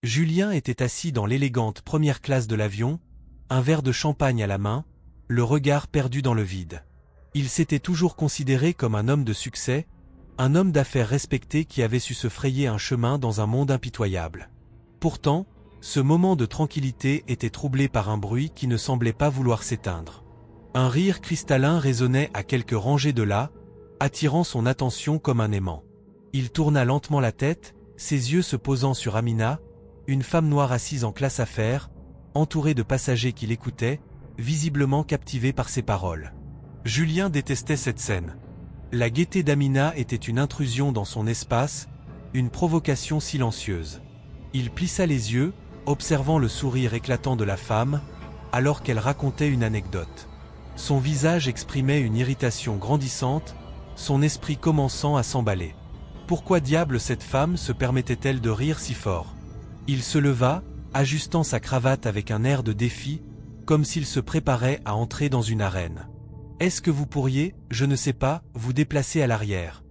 Julien était assis dans l'élégante première classe de l'avion, un verre de champagne à la main, le regard perdu dans le vide. Il s'était toujours considéré comme un homme de succès, un homme d'affaires respecté qui avait su se frayer un chemin dans un monde impitoyable. Pourtant, ce moment de tranquillité était troublé par un bruit qui ne semblait pas vouloir s'éteindre. Un rire cristallin résonnait à quelques rangées de là, attirant son attention comme un aimant. Il tourna lentement la tête, ses yeux se posant sur Amina, une femme noire assise en classe affaires, entourée de passagers qui l'écoutaient, visiblement captivés par ses paroles. Julien détestait cette scène. La gaieté d'Amina était une intrusion dans son espace, une provocation silencieuse. Il plissa les yeux, observant le sourire éclatant de la femme, alors qu'elle racontait une anecdote. Son visage exprimait une irritation grandissante, son esprit commençant à s'emballer. Pourquoi diable cette femme se permettait-elle de rire si fort? Il se leva, ajustant sa cravate avec un air de défi, comme s'il se préparait à entrer dans une arène. « Est-ce que vous pourriez, je ne sais pas, vous déplacer à l'arrière »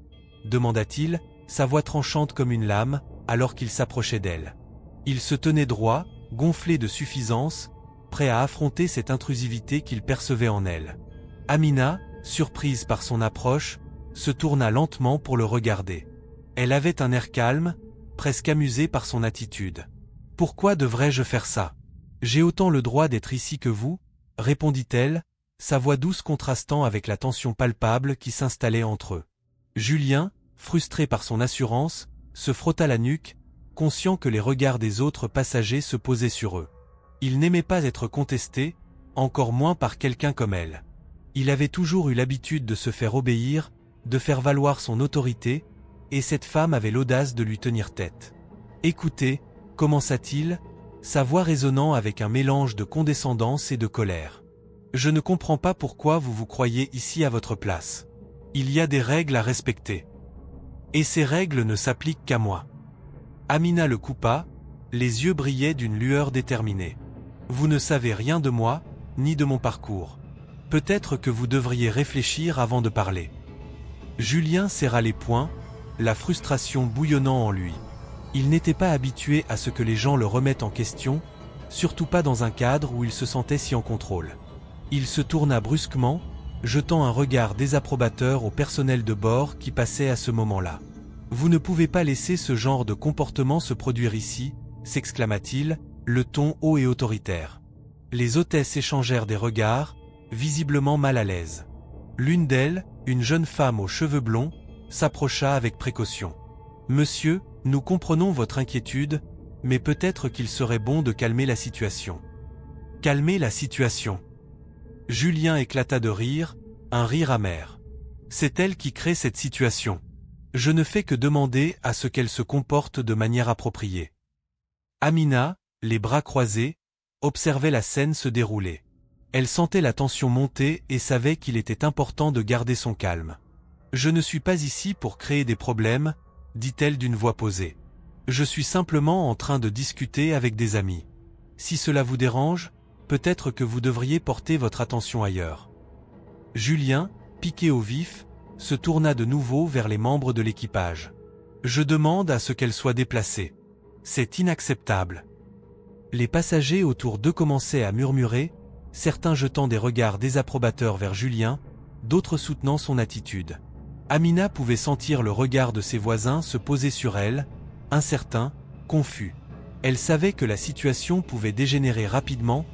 demanda-t-il, sa voix tranchante comme une lame, alors qu'il s'approchait d'elle. Il se tenait droit, gonflé de suffisance, prêt à affronter cette intrusivité qu'il percevait en elle. Amina, surprise par son approche, se tourna lentement pour le regarder. Elle avait un air calme, presque amusé par son attitude. « Pourquoi devrais-je faire ça? J'ai autant le droit d'être ici que vous, » répondit-elle, sa voix douce contrastant avec la tension palpable qui s'installait entre eux. Julien, frustré par son assurance, se frotta la nuque, conscient que les regards des autres passagers se posaient sur eux. Il n'aimait pas être contesté, encore moins par quelqu'un comme elle. Il avait toujours eu l'habitude de se faire obéir, de faire valoir son autorité, et cette femme avait l'audace de lui tenir tête. « Écoutez » commença-t-il, sa voix résonnant avec un mélange de condescendance et de colère. « Je ne comprends pas pourquoi vous vous croyez ici à votre place. Il y a des règles à respecter. Et ces règles ne s'appliquent qu'à moi. » Amina le coupa, les yeux brillaient d'une lueur déterminée. « Vous ne savez rien de moi, ni de mon parcours. Peut-être que vous devriez réfléchir avant de parler. » Julien serra les poings, la frustration bouillonnant en lui. Il n'était pas habitué à ce que les gens le remettent en question, surtout pas dans un cadre où il se sentait si en contrôle. Il se tourna brusquement, jetant un regard désapprobateur au personnel de bord qui passait à ce moment-là. « Vous ne pouvez pas laisser ce genre de comportement se produire ici » s'exclama-t-il, le ton haut et autoritaire. Les hôtesses échangèrent des regards, visiblement mal à l'aise. L'une d'elles, une jeune femme aux cheveux blonds, s'approcha avec précaution. « Monsieur, nous comprenons votre inquiétude, mais peut-être qu'il serait bon de calmer la situation. » « Calmer la situation ?» Julien éclata de rire, un rire amer. « C'est elle qui crée cette situation. Je ne fais que demander à ce qu'elle se comporte de manière appropriée. » Amina, les bras croisés, observait la scène se dérouler. Elle sentait la tension monter et savait qu'il était important de garder son calme. « Je ne suis pas ici pour créer des problèmes, » dit-elle d'une voix posée. « Je suis simplement en train de discuter avec des amis. Si cela vous dérange, peut-être que vous devriez porter votre attention ailleurs. » Julien, piqué au vif, se tourna de nouveau vers les membres de l'équipage. « Je demande à ce qu'elle soit déplacée. C'est inacceptable. » Les passagers autour d'eux commençaient à murmurer, certains jetant des regards désapprobateurs vers Julien, d'autres soutenant son attitude. Amina pouvait sentir le regard de ses voisins se poser sur elle, incertain, confus. Elle savait que la situation pouvait dégénérer rapidement,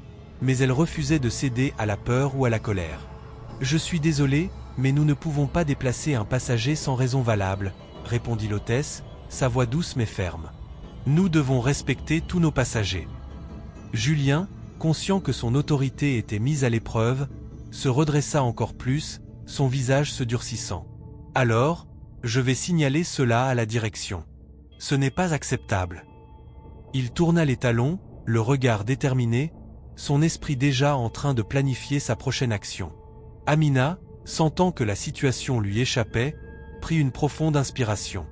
mais elle refusait de céder à la peur ou à la colère. « Je suis désolé, mais nous ne pouvons pas déplacer un passager sans raison valable, » répondit l'hôtesse, sa voix douce mais ferme. « Nous devons respecter tous nos passagers. » Julien, conscient que son autorité était mise à l'épreuve, se redressa encore plus, son visage se durcissant. « Alors, je vais signaler cela à la direction. Ce n'est pas acceptable. » Il tourna les talons, le regard déterminé, son esprit déjà en train de planifier sa prochaine action. Amina, sentant que la situation lui échappait, prit une profonde inspiration.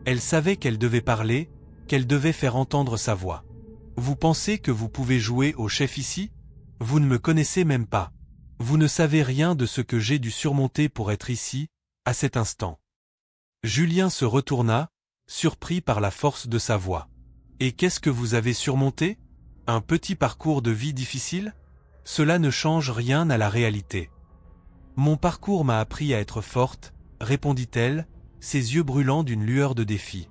Elle savait qu'elle devait parler, qu'elle devait faire entendre sa voix. « Vous pensez que vous pouvez jouer au chef ici? Vous ne me connaissez même pas. Vous ne savez rien de ce que j'ai dû surmonter pour être ici, à cet instant. » Julien se retourna, surpris par la force de sa voix. Et qu'est-ce que vous avez surmonté? Un petit parcours de vie difficile? Cela ne change rien à la réalité. Mon parcours m'a appris à être forte, répondit-elle, ses yeux brûlants d'une lueur de défi.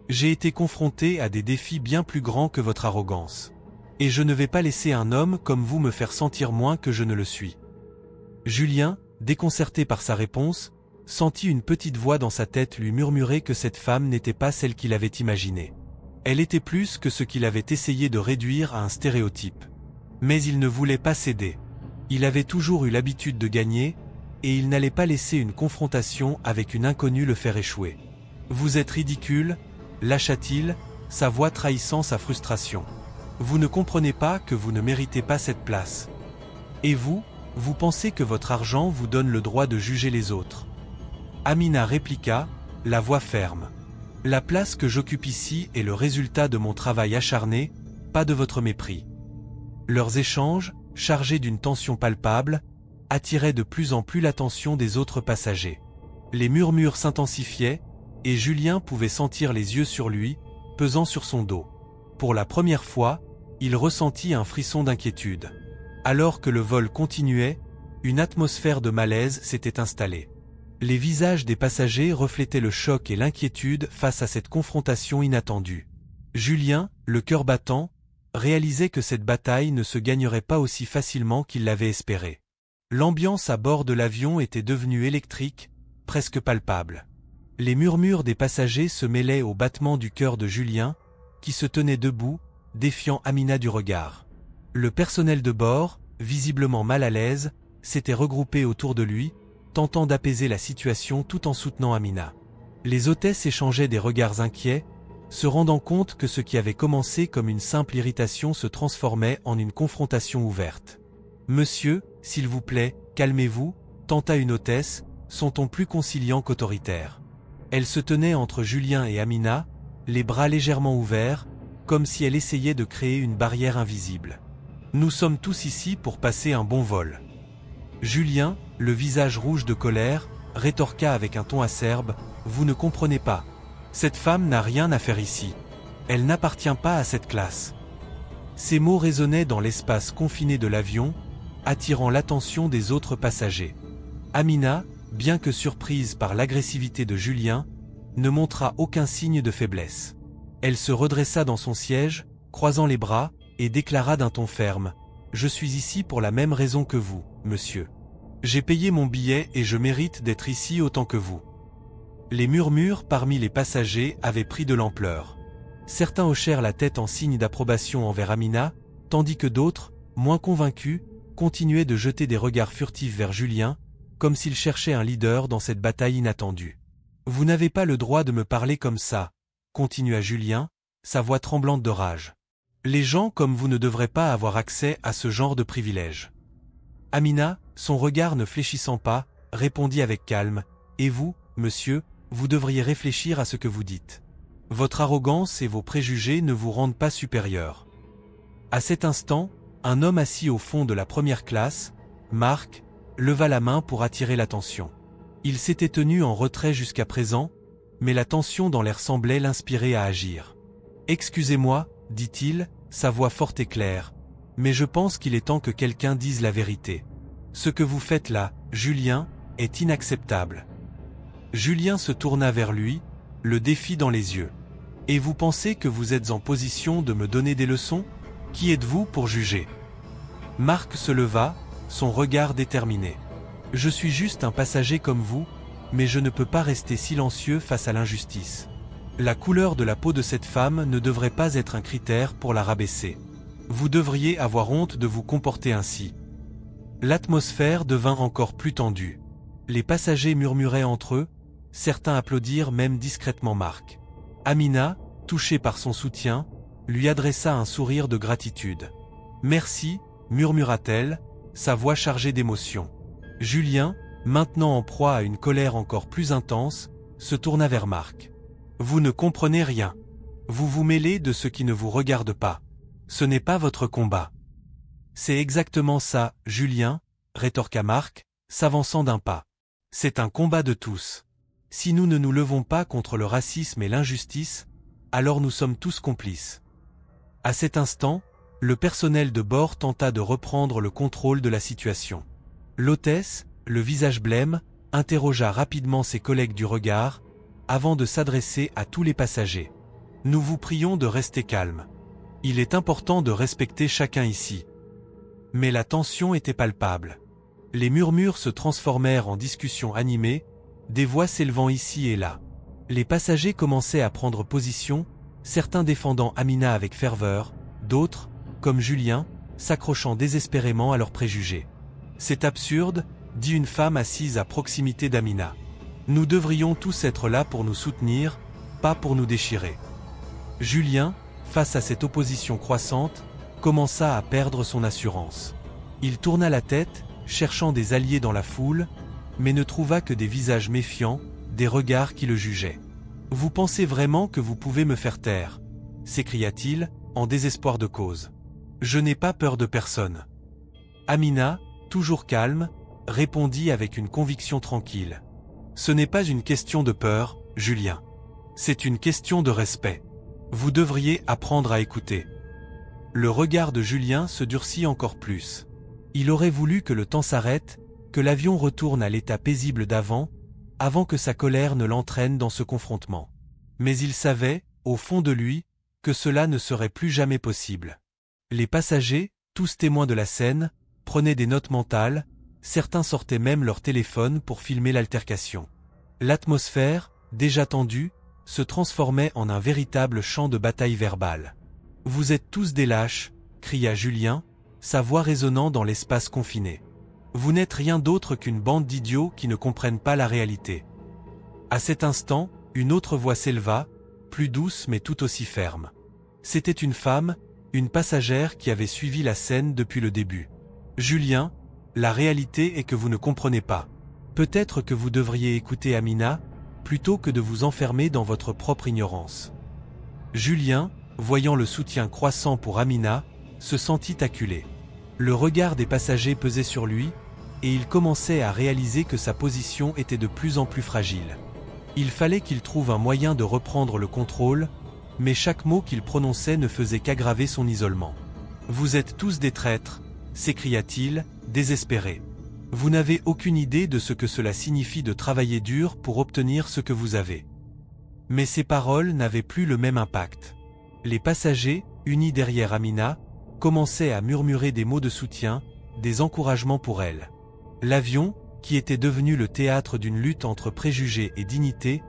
J'ai été confrontée à des défis bien plus grands que votre arrogance. Et je ne vais pas laisser un homme comme vous me faire sentir moins que je ne le suis. Julien, déconcerté par sa réponse, sentit une petite voix dans sa tête lui murmurer que cette femme n'était pas celle qu'il avait imaginée. Elle était plus que ce qu'il avait essayé de réduire à un stéréotype. Mais il ne voulait pas céder. Il avait toujours eu l'habitude de gagner, et il n'allait pas laisser une confrontation avec une inconnue le faire échouer. « Vous êtes ridicule », lâcha-t-il, sa voix trahissant sa frustration. « Vous ne comprenez pas que vous ne méritez pas cette place. Et vous, vous pensez que votre argent vous donne le droit de juger les autres. » Amina répliqua, la voix ferme. « La place que j'occupe ici est le résultat de mon travail acharné, pas de votre mépris. » Leurs échanges, chargés d'une tension palpable, attiraient de plus en plus l'attention des autres passagers. Les murmures s'intensifiaient, et Julien pouvait sentir les yeux sur lui, pesant sur son dos. Pour la première fois, il ressentit un frisson d'inquiétude. Alors que le vol continuait, une atmosphère de malaise s'était installée. Les visages des passagers reflétaient le choc et l'inquiétude face à cette confrontation inattendue. Julien, le cœur battant, réalisait que cette bataille ne se gagnerait pas aussi facilement qu'il l'avait espéré. L'ambiance à bord de l'avion était devenue électrique, presque palpable. Les murmures des passagers se mêlaient au battement du cœur de Julien, qui se tenait debout, défiant Amina du regard. Le personnel de bord, visiblement mal à l'aise, s'était regroupé autour de lui, tentant d'apaiser la situation tout en soutenant Amina. Les hôtesses échangeaient des regards inquiets, se rendant compte que ce qui avait commencé comme une simple irritation se transformait en une confrontation ouverte. « Monsieur, s'il vous plaît, calmez-vous » tenta une hôtesse, son ton plus conciliant qu'autoritaire. Elle se tenait entre Julien et Amina, les bras légèrement ouverts, comme si elle essayait de créer une barrière invisible. « Nous sommes tous ici pour passer un bon vol. » Julien, le visage rouge de colère, rétorqua avec un ton acerbe, « Vous ne comprenez pas. Cette femme n'a rien à faire ici. Elle n'appartient pas à cette classe. » Ces mots résonnaient dans l'espace confiné de l'avion, attirant l'attention des autres passagers. Amina, bien que surprise par l'agressivité de Julien, ne montra aucun signe de faiblesse. Elle se redressa dans son siège, croisant les bras, et déclara d'un ton ferme, « Je suis ici pour la même raison que vous, monsieur. J'ai payé mon billet et je mérite d'être ici autant que vous. » Les murmures parmi les passagers avaient pris de l'ampleur. Certains hochèrent la tête en signe d'approbation envers Amina, tandis que d'autres, moins convaincus, continuaient de jeter des regards furtifs vers Julien, comme s'il cherchait un leader dans cette bataille inattendue. « Vous n'avez pas le droit de me parler comme ça, » continua Julien, sa voix tremblante de rage. « Les gens comme vous ne devraient pas avoir accès à ce genre de privilèges. » Amina, son regard ne fléchissant pas, répondit avec calme, « Et vous, monsieur, vous devriez réfléchir à ce que vous dites. Votre arrogance et vos préjugés ne vous rendent pas supérieur. » À cet instant, un homme assis au fond de la première classe, Marc, leva la main pour attirer l'attention. Il s'était tenu en retrait jusqu'à présent, mais la tension dans l'air semblait l'inspirer à agir. « Excusez-moi, » dit-il, sa voix forte et claire, « mais je pense qu'il est temps que quelqu'un dise la vérité. Ce que vous faites là, Julien, est inacceptable. » Julien se tourna vers lui, le défi dans les yeux. « Et vous pensez que vous êtes en position de me donner des leçons? Qui êtes-vous pour juger ?» Marc se leva, son regard déterminé. « Je suis juste un passager comme vous, mais je ne peux pas rester silencieux face à l'injustice. La couleur de la peau de cette femme ne devrait pas être un critère pour la rabaisser. Vous devriez avoir honte de vous comporter ainsi. » L'atmosphère devint encore plus tendue. Les passagers murmuraient entre eux, certains applaudirent même discrètement Marc. Amina, touchée par son soutien, lui adressa un sourire de gratitude. « Merci » murmura-t-elle, sa voix chargée d'émotion. Julien, maintenant en proie à une colère encore plus intense, se tourna vers Marc. « Vous ne comprenez rien. Vous vous mêlez de ce qui ne vous regarde pas. Ce n'est pas votre combat. »« C'est exactement ça, Julien, » rétorqua Marc, s'avançant d'un pas. « C'est un combat de tous. Si nous ne nous levons pas contre le racisme et l'injustice, alors nous sommes tous complices. À cet instant, le personnel de bord tenta de reprendre le contrôle de la situation. L'hôtesse, le visage blême, interrogea rapidement ses collègues du regard, avant de s'adresser à tous les passagers. Nous vous prions de rester calmes. Il est important de respecter chacun ici. Mais la tension était palpable. Les murmures se transformèrent en discussions animées, des voix s'élevant ici et là. Les passagers commençaient à prendre position, certains défendant Amina avec ferveur, d'autres, comme Julien, s'accrochant désespérément à leurs préjugés. « C'est absurde », dit une femme assise à proximité d'Amina. « Nous devrions tous être là pour nous soutenir, pas pour nous déchirer. » Julien, face à cette opposition croissante, commença à perdre son assurance. Il tourna la tête, cherchant des alliés dans la foule, mais ne trouva que des visages méfiants, des regards qui le jugeaient. « Vous pensez vraiment que vous pouvez me faire taire ?» s'écria-t-il, en désespoir de cause. « Je n'ai pas peur de personne. » Amina, toujours calme, répondit avec une conviction tranquille. « Ce n'est pas une question de peur, Julien. C'est une question de respect. Vous devriez apprendre à écouter. » Le regard de Julien se durcit encore plus. Il aurait voulu que le temps s'arrête, que l'avion retourne à l'état paisible d'avant, avant que sa colère ne l'entraîne dans ce confrontement. Mais il savait, au fond de lui, que cela ne serait plus jamais possible. Les passagers, tous témoins de la scène, prenaient des notes mentales, certains sortaient même leur téléphone pour filmer l'altercation. L'atmosphère, déjà tendue, se transformait en un véritable champ de bataille verbale. « Vous êtes tous des lâches », cria Julien, sa voix résonnant dans l'espace confiné. « Vous n'êtes rien d'autre qu'une bande d'idiots qui ne comprennent pas la réalité. » À cet instant, une autre voix s'éleva, plus douce mais tout aussi ferme. C'était une femme, une passagère qui avait suivi la scène depuis le début. « Julien, la réalité est que vous ne comprenez pas. Peut-être que vous devriez écouter Amina, plutôt que de vous enfermer dans votre propre ignorance. » Julien, voyant le soutien croissant pour Amina, se sentit acculé. Le regard des passagers pesait sur lui, et il commençait à réaliser que sa position était de plus en plus fragile. Il fallait qu'il trouve un moyen de reprendre le contrôle, mais chaque mot qu'il prononçait ne faisait qu'aggraver son isolement. « Vous êtes tous des traîtres », s'écria-t-il, désespéré. « Vous n'avez aucune idée de ce que cela signifie de travailler dur pour obtenir ce que vous avez. » Mais ces paroles n'avaient plus le même impact. Les passagers, unis derrière Amina, commençaient à murmurer des mots de soutien, des encouragements pour elle. L'avion, qui était devenu le théâtre d'une lutte entre préjugés et dignité,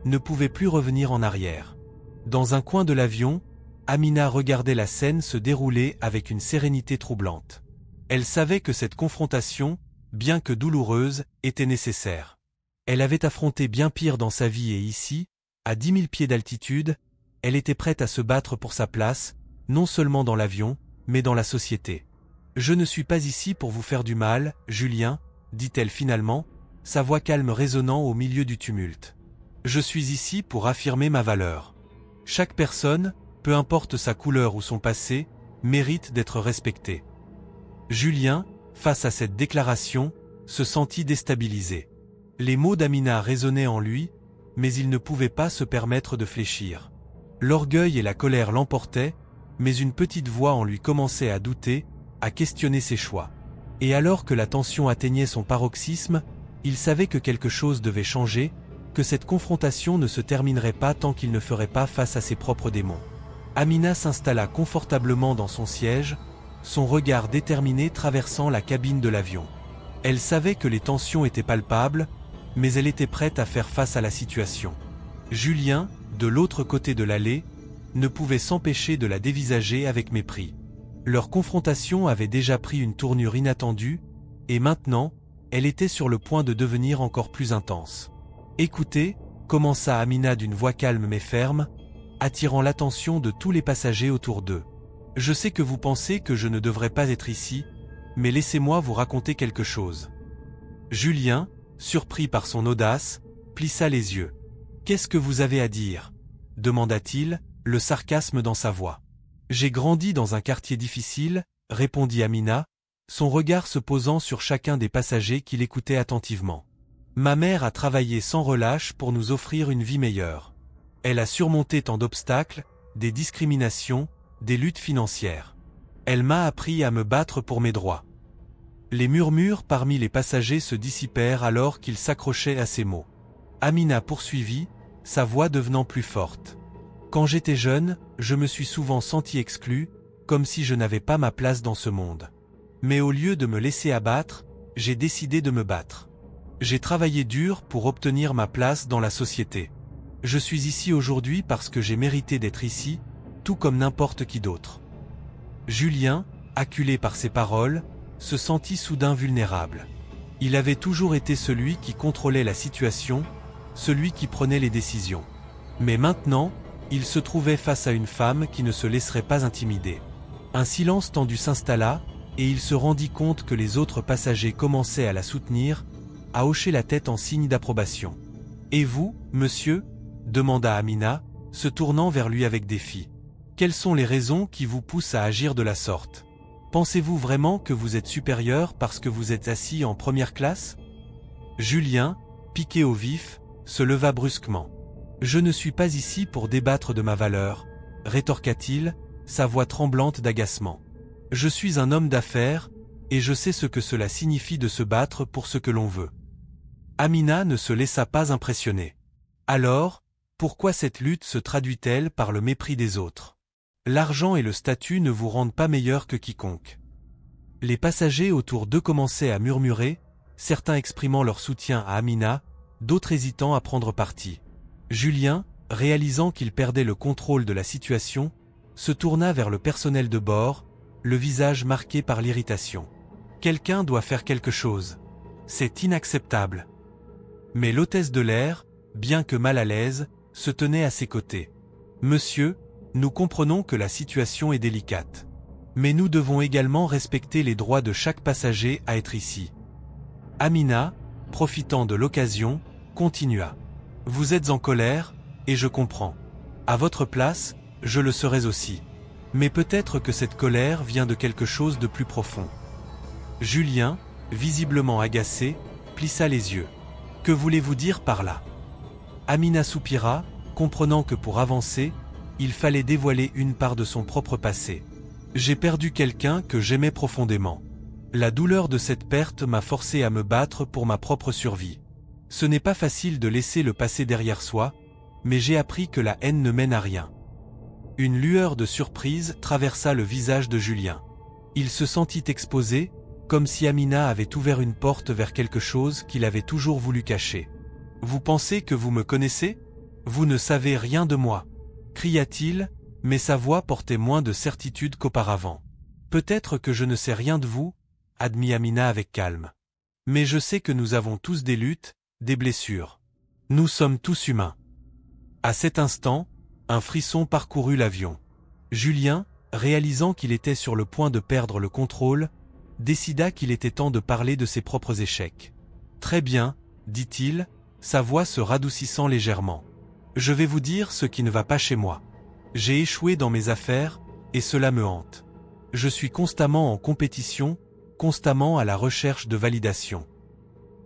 ne pouvait plus revenir en arrière. Dans un coin de l'avion, Amina regardait la scène se dérouler avec une sérénité troublante. Elle savait que cette confrontation, bien que douloureuse, était nécessaire. Elle avait affronté bien pire dans sa vie et ici, à 10 000 pieds d'altitude, elle était prête à se battre pour sa place, non seulement dans l'avion, mais dans la société. « Je ne suis pas ici pour vous faire du mal, Julien, » dit-elle finalement, sa voix calme résonnant au milieu du tumulte. « Je suis ici pour affirmer ma valeur. Chaque personne, peu importe sa couleur ou son passé, mérite d'être respectée. » Julien, face à cette déclaration, se sentit déstabilisé. Les mots d'Amina résonnaient en lui, mais il ne pouvait pas se permettre de fléchir. L'orgueil et la colère l'emportaient, mais une petite voix en lui commençait à douter, à questionner ses choix. Et alors que la tension atteignait son paroxysme, il savait que quelque chose devait changer, que cette confrontation ne se terminerait pas tant qu'il ne ferait pas face à ses propres démons. Amina s'installa confortablement dans son siège, son regard déterminé traversant la cabine de l'avion. Elle savait que les tensions étaient palpables, mais elle était prête à faire face à la situation. Julien, de l'autre côté de l'allée, ne pouvait s'empêcher de la dévisager avec mépris. Leur confrontation avait déjà pris une tournure inattendue, et maintenant, elle était sur le point de devenir encore plus intense. « Écoutez », commença Amina d'une voix calme mais ferme, attirant l'attention de tous les passagers autour d'eux. « Je sais que vous pensez que je ne devrais pas être ici, mais laissez-moi vous raconter quelque chose. » Julien, surpris par son audace, plissa les yeux. « Qu'est-ce que vous avez à dire ?» demanda-t-il, le sarcasme dans sa voix. « J'ai grandi dans un quartier difficile, » répondit Amina, son regard se posant sur chacun des passagers qui l'écoutaient attentivement. « Ma mère a travaillé sans relâche pour nous offrir une vie meilleure. Elle a surmonté tant d'obstacles, des discriminations, des luttes financières. Elle m'a appris à me battre pour mes droits. Les murmures parmi les passagers se dissipèrent alors qu'il s'accrochait à ces mots. Amina poursuivit, sa voix devenant plus forte. Quand j'étais jeune, je me suis souvent senti exclu, comme si je n'avais pas ma place dans ce monde. Mais au lieu de me laisser abattre, j'ai décidé de me battre. J'ai travaillé dur pour obtenir ma place dans la société. Je suis ici aujourd'hui parce que j'ai mérité d'être ici, tout comme n'importe qui d'autre. Julien, acculé par ces paroles, se sentit soudain vulnérable. Il avait toujours été celui qui contrôlait la situation, celui qui prenait les décisions. Mais maintenant, il se trouvait face à une femme qui ne se laisserait pas intimider. Un silence tendu s'installa, et il se rendit compte que les autres passagers commençaient à la soutenir, à hocher la tête en signe d'approbation. « Et vous, monsieur ?» demanda Amina, se tournant vers lui avec défi. « Quelles sont les raisons qui vous poussent à agir de la sorte? Pensez-vous vraiment que vous êtes supérieur parce que vous êtes assis en première classe ?» Julien, piqué au vif, se leva brusquement. « Je ne suis pas ici pour débattre de ma valeur, » rétorqua-t-il, sa voix tremblante d'agacement. « Je suis un homme d'affaires, et je sais ce que cela signifie de se battre pour ce que l'on veut. » Amina ne se laissa pas impressionner. Alors, pourquoi cette lutte se traduit-elle par le mépris des autres? L'argent et le statut ne vous rendent pas meilleur que quiconque. Les passagers autour d'eux commençaient à murmurer, certains exprimant leur soutien à Amina, d'autres hésitant à prendre parti. Julien, réalisant qu'il perdait le contrôle de la situation, se tourna vers le personnel de bord, le visage marqué par l'irritation. Quelqu'un doit faire quelque chose. C'est inacceptable. Mais l'hôtesse de l'air, bien que mal à l'aise, se tenait à ses côtés. Monsieur, nous comprenons que la situation est délicate. Mais nous devons également respecter les droits de chaque passager à être ici. Amina, profitant de l'occasion, continua. Vous êtes en colère, et je comprends. À votre place, je le serais aussi. Mais peut-être que cette colère vient de quelque chose de plus profond. Julien, visiblement agacé, plissa les yeux. Que voulez-vous dire par là? Amina soupira, comprenant que pour avancer, il fallait dévoiler une part de son propre passé. J'ai perdu quelqu'un que j'aimais profondément. La douleur de cette perte m'a forcé à me battre pour ma propre survie. Ce n'est pas facile de laisser le passé derrière soi, mais j'ai appris que la haine ne mène à rien. Une lueur de surprise traversa le visage de Julien. Il se sentit exposé, comme si Amina avait ouvert une porte vers quelque chose qu'il avait toujours voulu cacher. « Vous pensez que vous me connaissez? Vous ne savez rien de moi » cria-t-il, mais sa voix portait moins de certitude qu'auparavant. « Peut-être que je ne sais rien de vous, » admit Amina avec calme. « Mais je sais que nous avons tous des luttes, des blessures. Nous sommes tous humains. » À cet instant, un frisson parcourut l'avion. Julien, réalisant qu'il était sur le point de perdre le contrôle, décida qu'il était temps de parler de ses propres échecs. « Très bien, » dit-il, sa voix se radoucissant légèrement. « Je vais vous dire ce qui ne va pas chez moi. J'ai échoué dans mes affaires, et cela me hante. Je suis constamment en compétition, constamment à la recherche de validation. »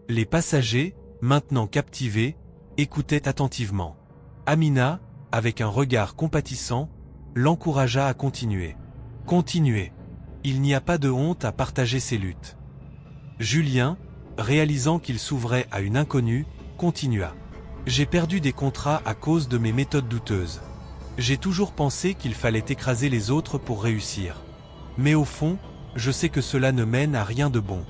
Les passagers, maintenant captivés, écoutaient attentivement. Amina, avec un regard compatissant, l'encouragea à continuer. « Continuez. Il n'y a pas de honte à partager ses luttes. » Julien, réalisant qu'il s'ouvrait à une inconnue, continua. « J'ai perdu des contrats à cause de mes méthodes douteuses. J'ai toujours pensé qu'il fallait écraser les autres pour réussir. Mais au fond, je sais que cela ne mène à rien de bon. »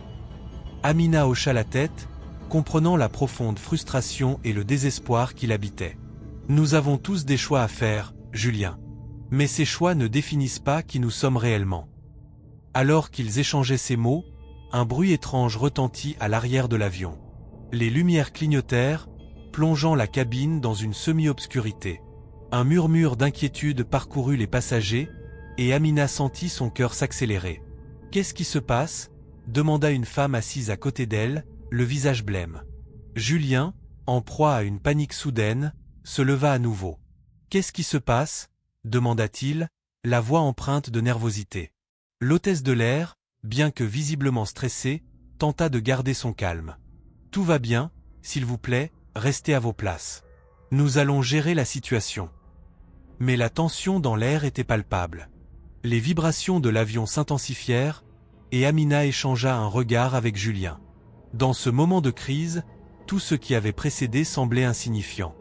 Amina hocha la tête, comprenant la profonde frustration et le désespoir qui l'habitaient. « Nous avons tous des choix à faire, Julien. Mais ces choix ne définissent pas qui nous sommes réellement. » Alors qu'ils échangeaient ces mots, un bruit étrange retentit à l'arrière de l'avion. Les lumières clignotèrent, plongeant la cabine dans une semi-obscurité. Un murmure d'inquiétude parcourut les passagers, et Amina sentit son cœur s'accélérer. « Qu'est-ce qui se passe ?» demanda une femme assise à côté d'elle, le visage blême. Julien, en proie à une panique soudaine, se leva à nouveau. « Qu'est-ce qui se passe ?» demanda-t-il, la voix empreinte de nervosité. L'hôtesse de l'air, bien que visiblement stressée, tenta de garder son calme. « Tout va bien, s'il vous plaît, restez à vos places. Nous allons gérer la situation. » Mais la tension dans l'air était palpable. Les vibrations de l'avion s'intensifièrent, et Amina échangea un regard avec Julien. Dans ce moment de crise, tout ce qui avait précédé semblait insignifiant.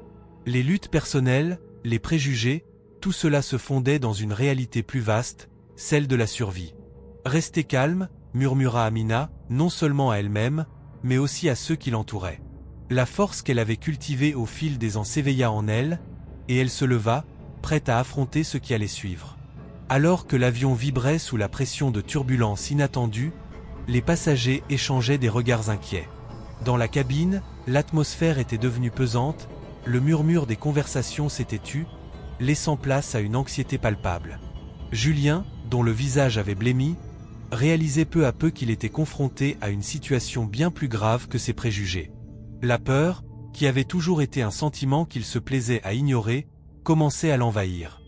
Les luttes personnelles, les préjugés, tout cela se fondait dans une réalité plus vaste, celle de la survie. « Restez calme », murmura Amina, non seulement à elle-même, mais aussi à ceux qui l'entouraient. La force qu'elle avait cultivée au fil des ans s'éveilla en elle, et elle se leva, prête à affronter ce qui allait suivre. Alors que l'avion vibrait sous la pression de turbulences inattendues, les passagers échangeaient des regards inquiets. Dans la cabine, l'atmosphère était devenue pesante, le murmure des conversations s'était tu, laissant place à une anxiété palpable. Julien, dont le visage avait blêmi, réalisait peu à peu qu'il était confronté à une situation bien plus grave que ses préjugés. La peur, qui avait toujours été un sentiment qu'il se plaisait à ignorer, commençait à l'envahir.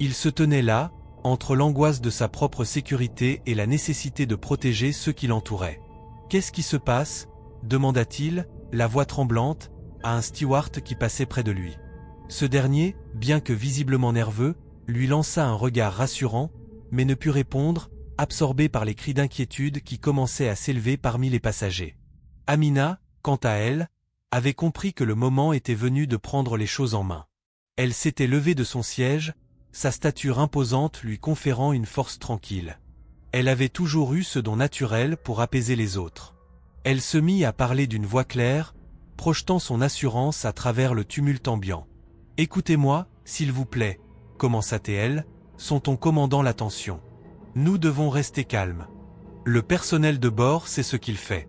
Il se tenait là, entre l'angoisse de sa propre sécurité et la nécessité de protéger ceux qui l'entouraient. « Qu'est-ce qui se passe ?» demanda-t-il, la voix tremblante, à un steward qui passait près de lui. Ce dernier, bien que visiblement nerveux, lui lança un regard rassurant, mais ne put répondre, absorbé par les cris d'inquiétude qui commençaient à s'élever parmi les passagers. Amina, quant à elle, avait compris que le moment était venu de prendre les choses en main. Elle s'était levée de son siège, sa stature imposante lui conférant une force tranquille. Elle avait toujours eu ce don naturel pour apaiser les autres. Elle se mit à parler d'une voix claire, projetant son assurance à travers le tumulte ambiant. « Écoutez-moi, s'il vous plaît, » commença-t-elle, son ton commandant l'attention. « Nous devons rester calmes. Le personnel de bord sait ce qu'il fait.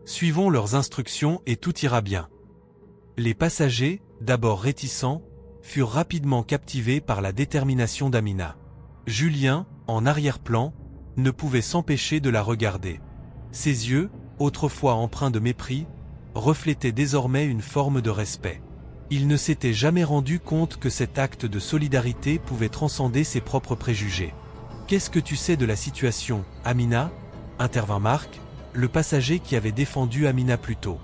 Suivons leurs instructions et tout ira bien. » Les passagers, d'abord réticents, furent rapidement captivés par la détermination d'Amina. Julien, en arrière-plan, ne pouvait s'empêcher de la regarder. Ses yeux, autrefois empreints de mépris, reflétaient désormais une forme de respect. Il ne s'était jamais rendu compte que cet acte de solidarité pouvait transcender ses propres préjugés. « Qu'est-ce que tu sais de la situation, Amina ?» intervint Marc, le passager qui avait défendu Amina plus tôt.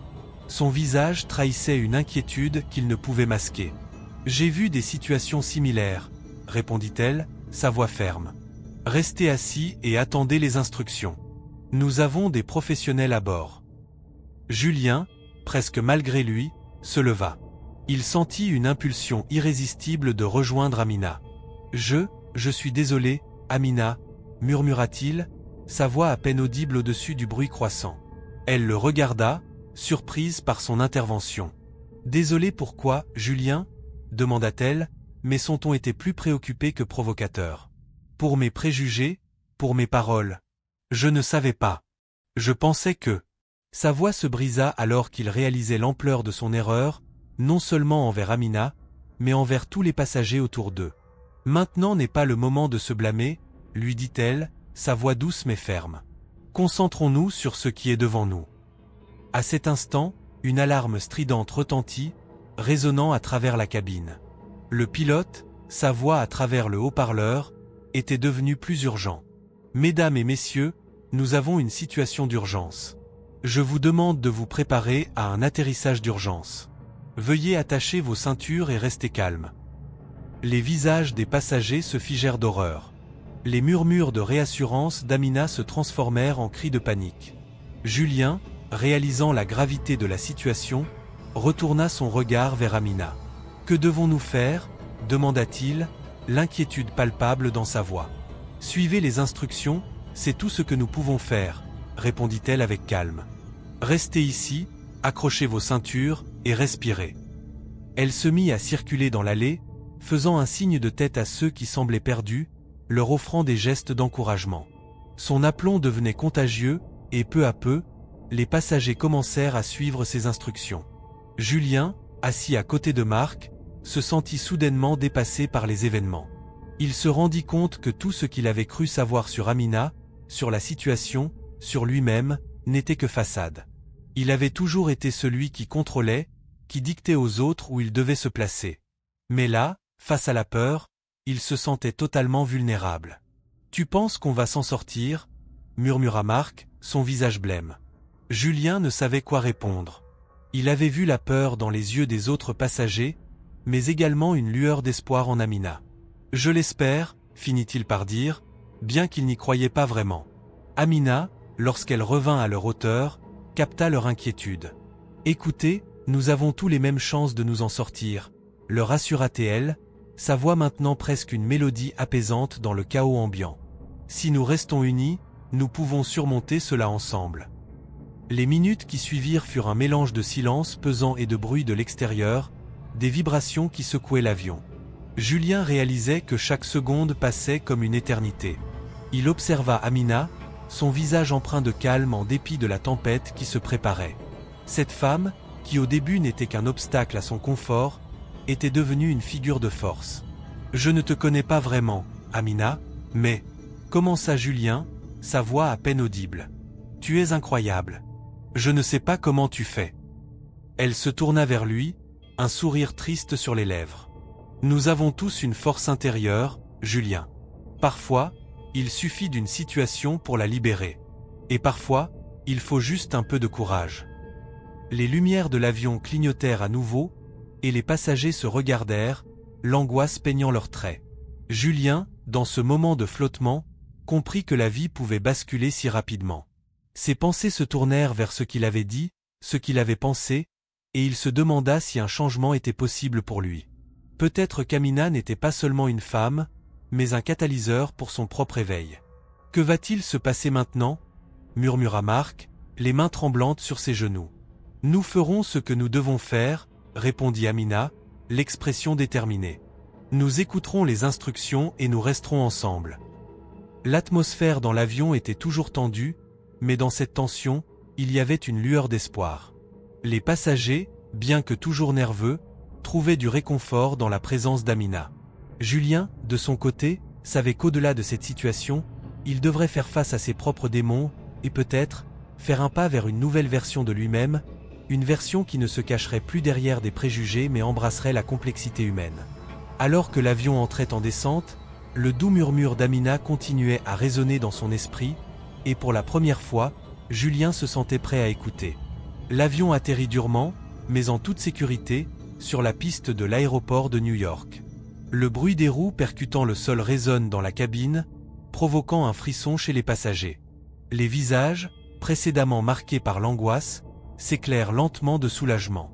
Son visage trahissait une inquiétude qu'il ne pouvait masquer. « J'ai vu des situations similaires, » répondit-elle, sa voix ferme. « Restez assis et attendez les instructions. Nous avons des professionnels à bord. » Julien, presque malgré lui, se leva. Il sentit une impulsion irrésistible de rejoindre Amina. « Je suis désolé, Amina, » murmura-t-il, sa voix à peine audible au-dessus du bruit croissant. Elle le regarda, surprise par son intervention. « Désolé pourquoi, Julien ?» demanda-t-elle, mais son ton était plus préoccupé que provocateur. « Pour mes préjugés, pour mes paroles. Je ne savais pas. Je pensais que... » Sa voix se brisa alors qu'il réalisait l'ampleur de son erreur, non seulement envers Amina, mais envers tous les passagers autour d'eux. « Maintenant n'est pas le moment de se blâmer, » lui dit-elle, sa voix douce mais ferme. « Concentrons-nous sur ce qui est devant nous. » À cet instant, une alarme stridente retentit, résonnant à travers la cabine. Le pilote, sa voix à travers le haut-parleur, était devenu plus urgent. « Mesdames et messieurs, nous avons une situation d'urgence. Je vous demande de vous préparer à un atterrissage d'urgence. Veuillez attacher vos ceintures et rester calmes. » Les visages des passagers se figèrent d'horreur. Les murmures de réassurance d'Amina se transformèrent en cris de panique. Julien, réalisant la gravité de la situation, retourna son regard vers Amina. « Que devons-nous faire ?» demanda-t-il, l'inquiétude palpable dans sa voix. « Suivez les instructions, c'est tout ce que nous pouvons faire, » répondit-elle avec calme. « Restez ici, accrochez vos ceintures et respirez. » Elle se mit à circuler dans l'allée, faisant un signe de tête à ceux qui semblaient perdus, leur offrant des gestes d'encouragement. Son aplomb devenait contagieux, et peu à peu, les passagers commencèrent à suivre ses instructions. Julien, assis à côté de Marc, se sentit soudainement dépassé par les événements. Il se rendit compte que tout ce qu'il avait cru savoir sur Amina, sur la situation, sur lui-même, n'était que façade. Il avait toujours été celui qui contrôlait, qui dictait aux autres où il devait se placer. Mais là, face à la peur, il se sentait totalement vulnérable. « Tu penses qu'on va s'en sortir ?» murmura Marc, son visage blême. Julien ne savait quoi répondre. Il avait vu la peur dans les yeux des autres passagers, mais également une lueur d'espoir en Amina. « Je l'espère, » finit-il par dire, bien qu'il n'y croyait pas vraiment. Amina, lorsqu'elle revint à leur hauteur, capta leur inquiétude. « Écoutez, nous avons tous les mêmes chances de nous en sortir », leur assura-t-elle, sa voix maintenant presque une mélodie apaisante dans le chaos ambiant. « Si nous restons unis, nous pouvons surmonter cela ensemble. » Les minutes qui suivirent furent un mélange de silence pesant et de bruit de l'extérieur, des vibrations qui secouaient l'avion. Julien réalisait que chaque seconde passait comme une éternité. Il observa Amina, son visage empreint de calme en dépit de la tempête qui se préparait. Cette femme, qui au début n'était qu'un obstacle à son confort, était devenue une figure de force. « Je ne te connais pas vraiment, Amina, mais... » commença Julien, sa voix à peine audible. « Tu es incroyable. Je ne sais pas comment tu fais. » Elle se tourna vers lui, un sourire triste sur les lèvres. « Nous avons tous une force intérieure, Julien. Parfois, il suffit d'une situation pour la libérer. Et parfois, il faut juste un peu de courage. » Les lumières de l'avion clignotèrent à nouveau, et les passagers se regardèrent, l'angoisse peignant leurs traits. Julien, dans ce moment de flottement, comprit que la vie pouvait basculer si rapidement. Ses pensées se tournèrent vers ce qu'il avait dit, ce qu'il avait pensé, et il se demanda si un changement était possible pour lui. Peut-être qu'Amina n'était pas seulement une femme, mais un catalyseur pour son propre éveil. « Que va-t-il se passer maintenant » murmura Marc, les mains tremblantes sur ses genoux. « Nous ferons ce que nous devons faire » répondit Amina, l'expression déterminée. « Nous écouterons les instructions et nous resterons ensemble. » L'atmosphère dans l'avion était toujours tendue, mais dans cette tension, il y avait une lueur d'espoir. Les passagers, bien que toujours nerveux, trouvaient du réconfort dans la présence d'Amina. Julien, de son côté, savait qu'au-delà de cette situation, il devrait faire face à ses propres démons et peut-être faire un pas vers une nouvelle version de lui-même, une version qui ne se cacherait plus derrière des préjugés mais embrasserait la complexité humaine. Alors que l'avion entrait en descente, le doux murmure d'Amina continuait à résonner dans son esprit, et pour la première fois, Julien se sentait prêt à écouter. L'avion atterrit durement, mais en toute sécurité, sur la piste de l'aéroport de New York. Le bruit des roues percutant le sol résonne dans la cabine, provoquant un frisson chez les passagers. Les visages, précédemment marqués par l'angoisse, s'éclairent lentement de soulagement.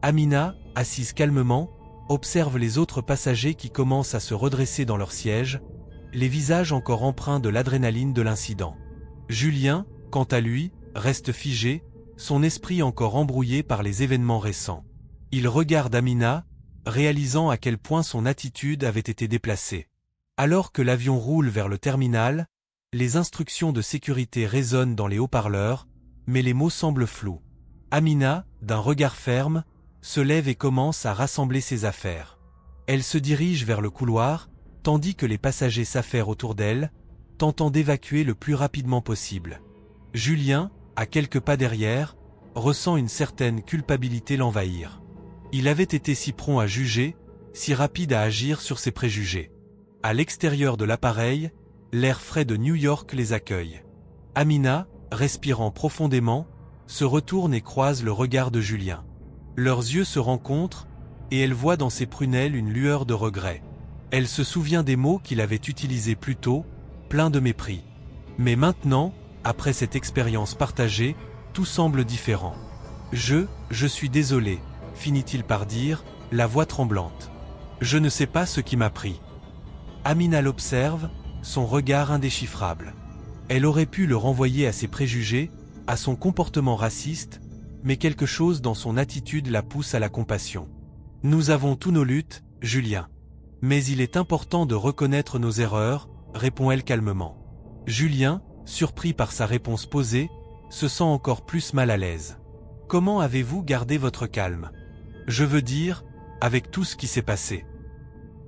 Amina, assise calmement, observe les autres passagers qui commencent à se redresser dans leur siège, les visages encore empreints de l'adrénaline de l'incident. Julien, quant à lui, reste figé, son esprit encore embrouillé par les événements récents. Il regarde Amina, réalisant à quel point son attitude avait été déplacée. Alors que l'avion roule vers le terminal, les instructions de sécurité résonnent dans les haut-parleurs, mais les mots semblent flous. Amina, d'un regard ferme, se lève et commence à rassembler ses affaires. Elle se dirige vers le couloir, tandis que les passagers s'affairent autour d'elle, tentant d'évacuer le plus rapidement possible. Julien, à quelques pas derrière, ressent une certaine culpabilité l'envahir. Il avait été si prompt à juger, si rapide à agir sur ses préjugés. À l'extérieur de l'appareil, l'air frais de New York les accueille. Amina, respirant profondément, se retourne et croise le regard de Julien. Leurs yeux se rencontrent, et elle voit dans ses prunelles une lueur de regret. Elle se souvient des mots qu'il avait utilisés plus tôt, pleins de mépris. Mais maintenant, après cette expérience partagée, tout semble différent. « Je suis désolé », finit-il par dire, la voix tremblante. « Je ne sais pas ce qui m'a pris. » Amina l'observe, son regard indéchiffrable. Elle aurait pu le renvoyer à ses préjugés, à son comportement raciste, mais quelque chose dans son attitude la pousse à la compassion. « Nous avons tous nos luttes, Julien. Mais il est important de reconnaître nos erreurs, » répond-elle calmement. Julien, surpris par sa réponse posée, se sent encore plus mal à l'aise. « Comment avez-vous gardé votre calme ? Je veux dire, avec tout ce qui s'est passé. »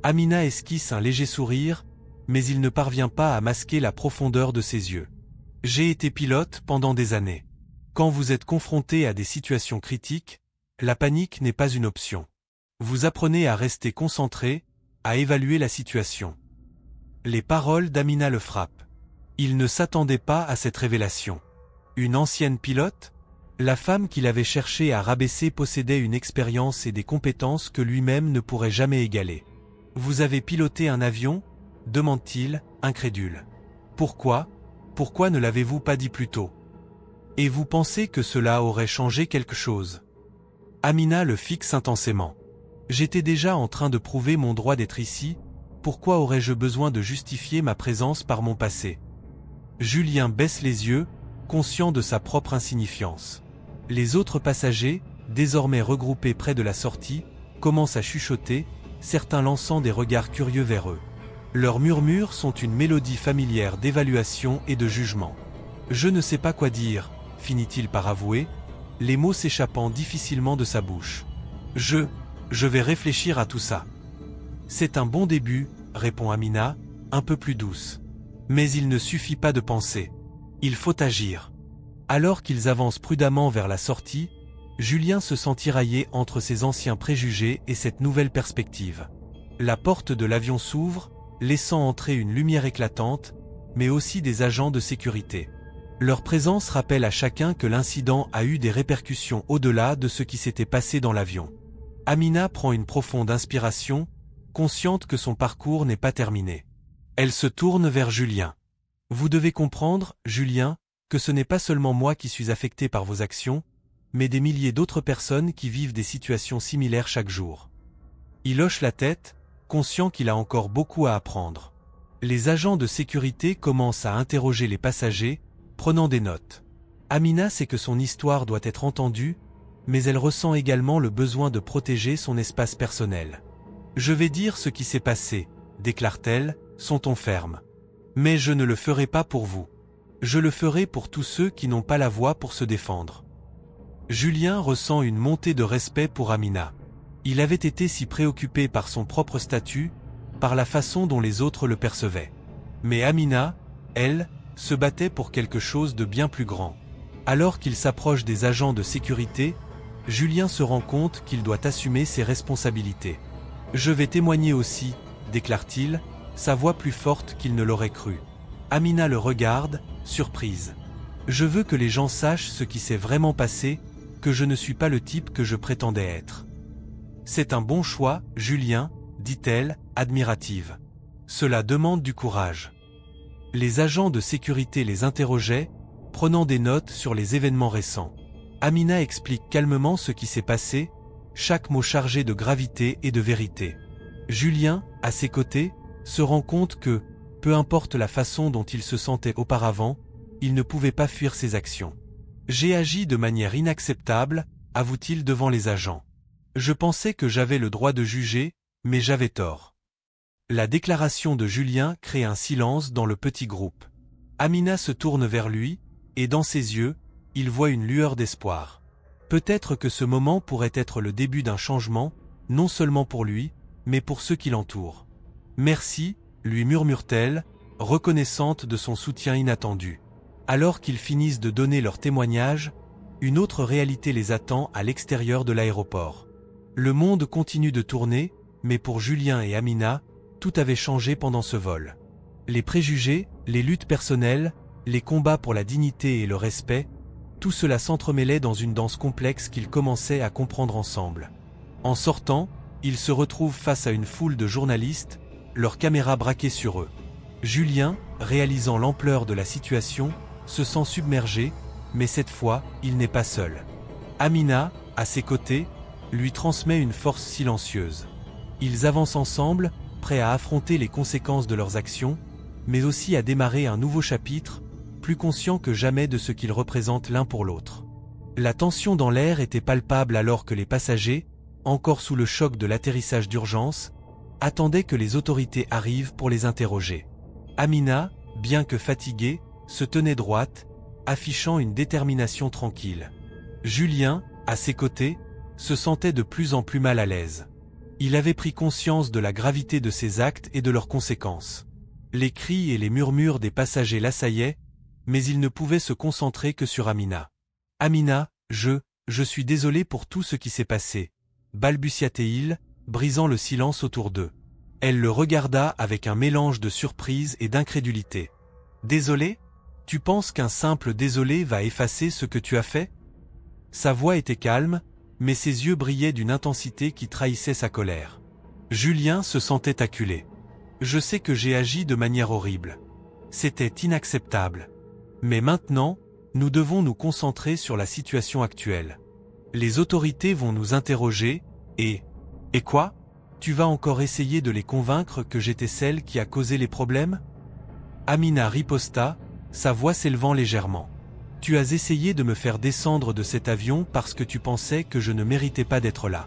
Amina esquisse un léger sourire, mais il ne parvient pas à masquer la profondeur de ses yeux. « J'ai été pilote pendant des années. Quand vous êtes confronté à des situations critiques, la panique n'est pas une option. Vous apprenez à rester concentré, à évaluer la situation. » Les paroles d'Amina le frappent. Il ne s'attendait pas à cette révélation. Une ancienne pilote ? La femme qu'il avait cherché à rabaisser possédait une expérience et des compétences que lui-même ne pourrait jamais égaler. « Vous avez piloté un avion ?» demande-t-il, incrédule. Pourquoi? Pourquoi ne l'avez-vous pas dit plus tôt? Et vous pensez que cela aurait changé quelque chose? Amina le fixe intensément. J'étais déjà en train de prouver mon droit d'être ici, pourquoi aurais-je besoin de justifier ma présence par mon passé? Julien baisse les yeux, conscient de sa propre insignifiance. Les autres passagers, désormais regroupés près de la sortie, commencent à chuchoter, certains lançant des regards curieux vers eux. Leurs murmures sont une mélodie familière d'évaluation et de jugement. Je ne sais pas quoi dire, finit-il par avouer, les mots s'échappant difficilement de sa bouche. Je vais réfléchir à tout ça. C'est un bon début, répond Amina, un peu plus douce. Mais il ne suffit pas de penser. Il faut agir. Alors qu'ils avancent prudemment vers la sortie, Julien se sent tiraillé entre ses anciens préjugés et cette nouvelle perspective. La porte de l'avion s'ouvre, laissant entrer une lumière éclatante, mais aussi des agents de sécurité. Leur présence rappelle à chacun que l'incident a eu des répercussions au-delà de ce qui s'était passé dans l'avion. Amina prend une profonde inspiration, consciente que son parcours n'est pas terminé. Elle se tourne vers Julien. « Vous devez comprendre, Julien, que ce n'est pas seulement moi qui suis affecté par vos actions, mais des milliers d'autres personnes qui vivent des situations similaires chaque jour. » Il hoche la tête, conscient qu'il a encore beaucoup à apprendre. Les agents de sécurité commencent à interroger les passagers, prenant des notes. Amina sait que son histoire doit être entendue, mais elle ressent également le besoin de protéger son espace personnel. « Je vais dire ce qui s'est passé, » déclare-t-elle, son ton ferme. « Mais je ne le ferai pas pour vous. Je le ferai pour tous ceux qui n'ont pas la voix pour se défendre. » Julien ressent une montée de respect pour Amina. Il avait été si préoccupé par son propre statut, par la façon dont les autres le percevaient. Mais Amina, elle, se battait pour quelque chose de bien plus grand. Alors qu'il s'approche des agents de sécurité, Julien se rend compte qu'il doit assumer ses responsabilités. « Je vais témoigner aussi », déclare-t-il, sa voix plus forte qu'il ne l'aurait cru. Amina le regarde, surprise. « Je veux que les gens sachent ce qui s'est vraiment passé, que je ne suis pas le type que je prétendais être. » « C'est un bon choix, Julien, dit-elle, admirative. Cela demande du courage. » Les agents de sécurité les interrogeaient, prenant des notes sur les événements récents. Amina explique calmement ce qui s'est passé, chaque mot chargé de gravité et de vérité. Julien, à ses côtés, se rend compte que, peu importe la façon dont il se sentait auparavant, il ne pouvait pas fuir ses actions. « J'ai agi de manière inacceptable, avoue-t-il devant les agents. Je pensais que j'avais le droit de juger, mais j'avais tort. » La déclaration de Julien crée un silence dans le petit groupe. Amina se tourne vers lui, et dans ses yeux, il voit une lueur d'espoir. Peut-être que ce moment pourrait être le début d'un changement, non seulement pour lui, mais pour ceux qui l'entourent. « Merci », lui murmure-t-elle, reconnaissante de son soutien inattendu. Alors qu'ils finissent de donner leur témoignage, une autre réalité les attend à l'extérieur de l'aéroport. Le monde continue de tourner, mais pour Julien et Amina, tout avait changé pendant ce vol. Les préjugés, les luttes personnelles, les combats pour la dignité et le respect, tout cela s'entremêlait dans une danse complexe qu'ils commençaient à comprendre ensemble. En sortant, ils se retrouvent face à une foule de journalistes, leurs caméras braquées sur eux. Julien, réalisant l'ampleur de la situation, se sent submergé, mais cette fois, il n'est pas seul. Amina, à ses côtés, lui transmet une force silencieuse. Ils avancent ensemble, prêts à affronter les conséquences de leurs actions, mais aussi à démarrer un nouveau chapitre, plus conscients que jamais de ce qu'ils représentent l'un pour l'autre. La tension dans l'air était palpable alors que les passagers, encore sous le choc de l'atterrissage d'urgence, attendaient que les autorités arrivent pour les interroger. Amina, bien que fatiguée, se tenait droite, affichant une détermination tranquille. Julien, à ses côtés, se sentait de plus en plus mal à l'aise. Il avait pris conscience de la gravité de ses actes et de leurs conséquences. Les cris et les murmures des passagers l'assaillaient, mais il ne pouvait se concentrer que sur Amina. « Amina, je suis désolé pour tout ce qui s'est passé, » balbutia-t-il, brisant le silence autour d'eux. Elle le regarda avec un mélange de surprise et d'incrédulité. « Désolé ? Tu penses qu'un simple désolé va effacer ce que tu as fait ?» Sa voix était calme, mais ses yeux brillaient d'une intensité qui trahissait sa colère. Julien se sentait acculé. « Je sais que j'ai agi de manière horrible. C'était inacceptable. Mais maintenant, nous devons nous concentrer sur la situation actuelle. Les autorités vont nous interroger, et quoi? Tu vas encore essayer de les convaincre que j'étais celle qui a causé les problèmes? Amina riposta, sa voix s'élevant légèrement. Tu as essayé de me faire descendre de cet avion parce que tu pensais que je ne méritais pas d'être là.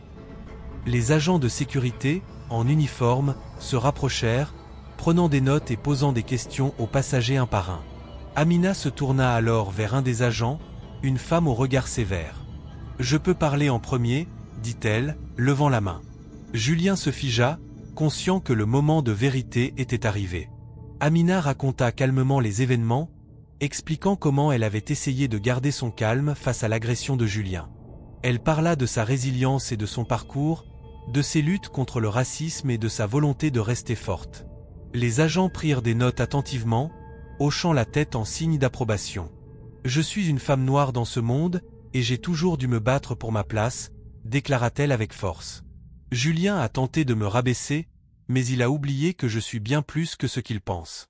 Les agents de sécurité, en uniforme, se rapprochèrent, prenant des notes et posant des questions aux passagers un par un. Amina se tourna alors vers un des agents, une femme au regard sévère. « Je peux parler en premier », dit-elle, levant la main. Julien se figea, conscient que le moment de vérité était arrivé. Amina raconta calmement les événements, expliquant comment elle avait essayé de garder son calme face à l'agression de Julien. Elle parla de sa résilience et de son parcours, de ses luttes contre le racisme et de sa volonté de rester forte. Les agents prirent des notes attentivement, hochant la tête en signe d'approbation. « Je suis une femme noire dans ce monde, et j'ai toujours dû me battre pour ma place, déclara-t-elle avec force. Julien a tenté de me rabaisser, mais il a oublié que je suis bien plus que ce qu'il pense.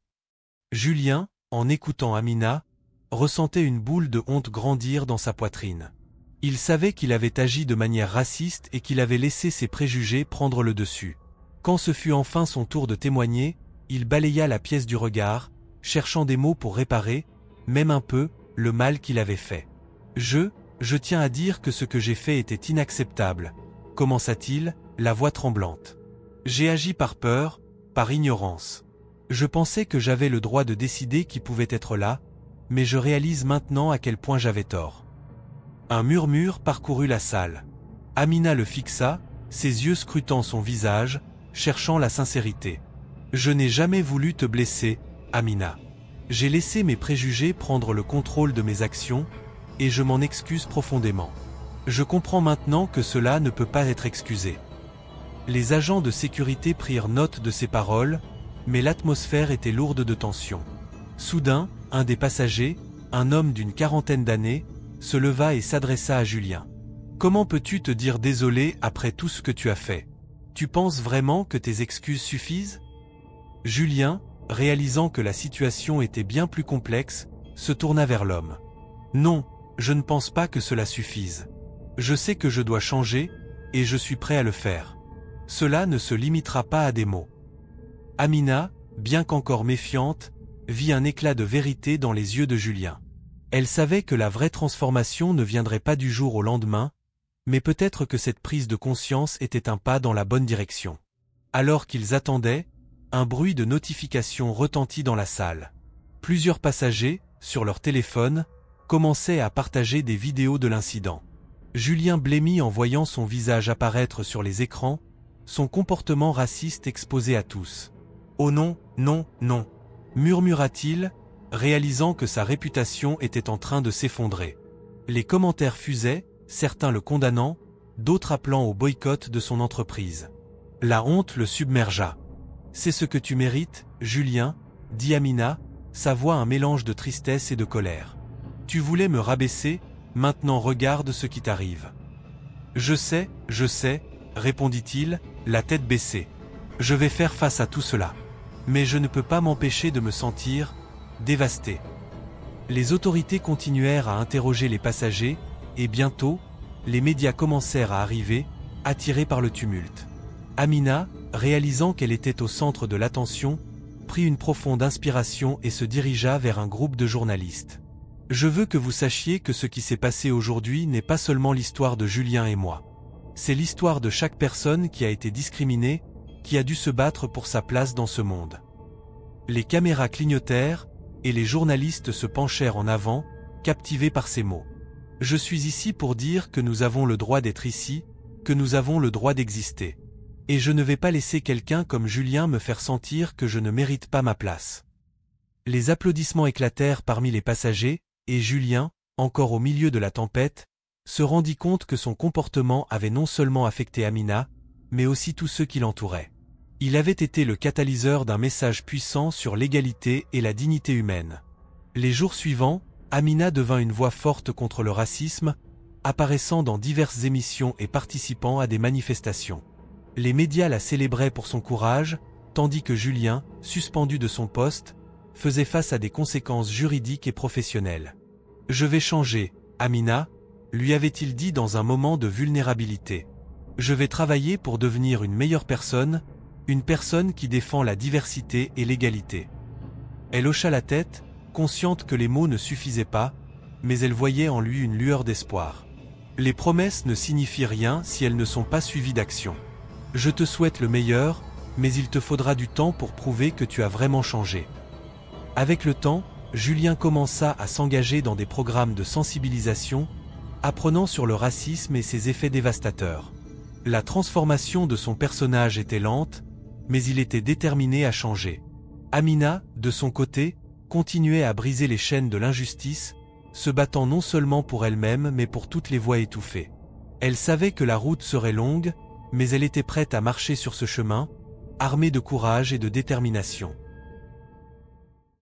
Julien, en écoutant Amina, ressentait une boule de honte grandir dans sa poitrine. Il savait qu'il avait agi de manière raciste et qu'il avait laissé ses préjugés prendre le dessus. Quand ce fut enfin son tour de témoigner, il balaya la pièce du regard, cherchant des mots pour réparer, même un peu, le mal qu'il avait fait. Je tiens à dire que ce que j'ai fait était inacceptable, commença-t-il, la voix tremblante. J'ai agi par peur, par ignorance. Je pensais que j'avais le droit de décider qui pouvait être là, mais je réalise maintenant à quel point j'avais tort. Un murmure parcourut la salle. Amina le fixa, ses yeux scrutant son visage, cherchant la sincérité. Je n'ai jamais voulu te blesser, Amina. J'ai laissé mes préjugés prendre le contrôle de mes actions, et je m'en excuse profondément. Je comprends maintenant que cela ne peut pas être excusé. Les agents de sécurité prirent note de ces paroles, mais l'atmosphère était lourde de tension. Soudain, un des passagers, un homme d'une quarantaine d'années, se leva et s'adressa à Julien. « Comment peux-tu te dire désolé après tout ce que tu as fait? Tu penses vraiment que tes excuses suffisent ?» Julien, réalisant que la situation était bien plus complexe, se tourna vers l'homme. « Non, je ne pense pas que cela suffise. Je sais que je dois changer, et je suis prêt à le faire. Cela ne se limitera pas à des mots. » Amina, bien qu'encore méfiante, vit un éclat de vérité dans les yeux de Julien. Elle savait que la vraie transformation ne viendrait pas du jour au lendemain, mais peut-être que cette prise de conscience était un pas dans la bonne direction. Alors qu'ils attendaient, un bruit de notification retentit dans la salle. Plusieurs passagers, sur leur téléphone, commençaient à partager des vidéos de l'incident. Julien blêmit en voyant son visage apparaître sur les écrans, son comportement raciste exposé à tous. « Oh non, non, non !» murmura-t-il, réalisant que sa réputation était en train de s'effondrer. Les commentaires fusaient, certains le condamnant, d'autres appelant au boycott de son entreprise. La honte le submergea. « C'est ce que tu mérites, Julien, » dit Amina, sa voix un mélange de tristesse et de colère. « Tu voulais me rabaisser, maintenant regarde ce qui t'arrive. »« Je sais, répondit-il, la tête baissée. « Je vais faire face à tout cela. Mais je ne peux pas m'empêcher de me sentir dévasté. » Les autorités continuèrent à interroger les passagers, et bientôt, les médias commencèrent à arriver, attirés par le tumulte. Amina, réalisant qu'elle était au centre de l'attention, prit une profonde inspiration et se dirigea vers un groupe de journalistes. « Je veux que vous sachiez que ce qui s'est passé aujourd'hui n'est pas seulement l'histoire de Julien et moi. C'est l'histoire de chaque personne qui a été discriminée, qui a dû se battre pour sa place dans ce monde. » Les caméras clignotèrent, et les journalistes se penchèrent en avant, captivés par ces mots. « Je suis ici pour dire que nous avons le droit d'être ici, que nous avons le droit d'exister. Et je ne vais pas laisser quelqu'un comme Julien me faire sentir que je ne mérite pas ma place. » Les applaudissements éclatèrent parmi les passagers, et Julien, encore au milieu de la tempête, se rendit compte que son comportement avait non seulement affecté Amina, mais aussi tous ceux qui l'entouraient. Il avait été le catalyseur d'un message puissant sur l'égalité et la dignité humaine. Les jours suivants, Amina devint une voix forte contre le racisme, apparaissant dans diverses émissions et participant à des manifestations. Les médias la célébraient pour son courage, tandis que Julien, suspendu de son poste, faisait face à des conséquences juridiques et professionnelles. « Je vais changer, Amina », lui avait-il dit dans un moment de vulnérabilité. « Je vais travailler pour devenir une meilleure personne, une personne qui défend la diversité et l'égalité. » Elle hocha la tête, consciente que les mots ne suffisaient pas, mais elle voyait en lui une lueur d'espoir. Les promesses ne signifient rien si elles ne sont pas suivies d'action. Je te souhaite le meilleur, mais il te faudra du temps pour prouver que tu as vraiment changé. Avec le temps, Julien commença à s'engager dans des programmes de sensibilisation, apprenant sur le racisme et ses effets dévastateurs. La transformation de son personnage était lente, mais il était déterminé à changer. Amina, de son côté, continuait à briser les chaînes de l'injustice, se battant non seulement pour elle-même mais pour toutes les voix étouffées. Elle savait que la route serait longue, mais elle était prête à marcher sur ce chemin, armée de courage et de détermination.